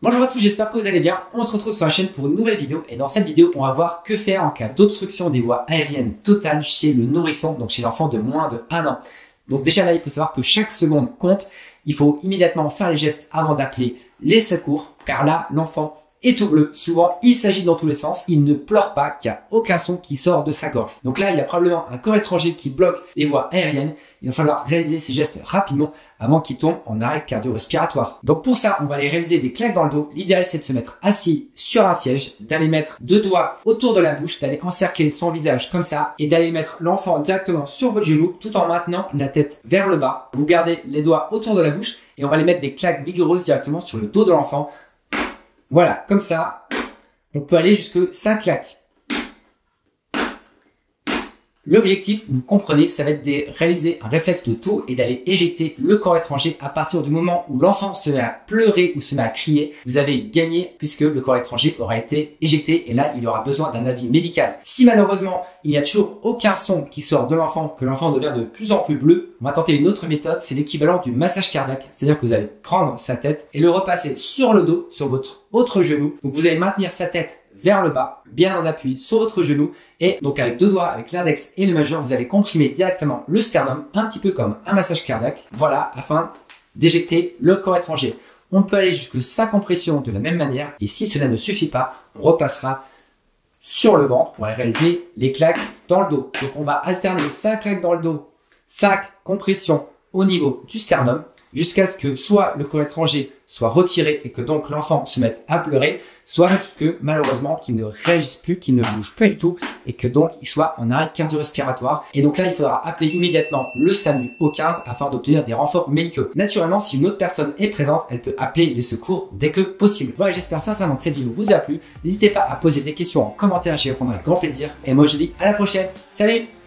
Bonjour à tous, j'espère que vous allez bien. On se retrouve sur la chaîne pour une nouvelle vidéo et dans cette vidéo, on va voir que faire en cas d'obstruction des voies aériennes totale chez le nourrisson, donc chez l'enfant de moins de 1 an. Donc déjà là, il faut savoir que chaque seconde compte. Il faut immédiatement faire les gestes avant d'appeler les secours, car là, l'enfant est tout bleu. Souvent, il s'agite dans tous les sens. Il ne pleure pas, qu'il n'y a aucun son qui sort de sa gorge. Donc là, il y a probablement un corps étranger qui bloque les voies aériennes. Il va falloir réaliser ces gestes rapidement avant qu'il tombe en arrêt cardio-respiratoire. Donc pour ça, on va aller réaliser des claques dans le dos. L'idéal, c'est de se mettre assis sur un siège, d'aller mettre 2 doigts autour de la bouche, d'aller encercler son visage comme ça et d'aller mettre l'enfant directement sur votre genou tout en maintenant la tête vers le bas. Vous gardez les doigts autour de la bouche et on va aller mettre des claques vigoureuses directement sur le dos de l'enfant. Voilà, comme ça, on peut aller jusque 5 claques. L'objectif, vous comprenez, ça va être de réaliser un réflexe de tour et d'aller éjecter le corps étranger à partir du moment où l'enfant se met à pleurer ou se met à crier. Vous avez gagné puisque le corps étranger aura été éjecté et là, il aura besoin d'un avis médical. Si malheureusement, il n'y a toujours aucun son qui sort de l'enfant, que l'enfant devient de plus en plus bleu, on va tenter une autre méthode, c'est l'équivalent du massage cardiaque. C'est-à-dire que vous allez prendre sa tête et le repasser sur le dos, sur votre autre genou. Donc vous allez maintenir sa tête vers le bas, bien en appui sur votre genou et donc avec 2 doigts, avec l'index et le majeur, vous allez comprimer directement le sternum, un petit peu comme un massage cardiaque. Voilà, afin d'éjecter le corps étranger. On peut aller jusque 5 compressions de la même manière et si cela ne suffit pas, on repassera sur le ventre pour réaliser les claques dans le dos. Donc on va alterner 5 claques dans le dos, 5 compressions au niveau du sternum jusqu'à ce que soit le corps étranger soit retiré et que donc l'enfant se mette à pleurer, soit jusque malheureusement qu'il ne réagisse plus, qu'il ne bouge plus du tout et que donc il soit en arrêt cardio-respiratoire. Et donc là, il faudra appeler immédiatement le SAMU au 15 afin d'obtenir des renforts médicaux. Naturellement, si une autre personne est présente, elle peut appeler les secours dès que possible. Voilà, j'espère sincèrement que cette vidéo vous a plu. N'hésitez pas à poser des questions en commentaire, j'y répondrai avec grand plaisir. Et moi, je vous dis à la prochaine. Salut!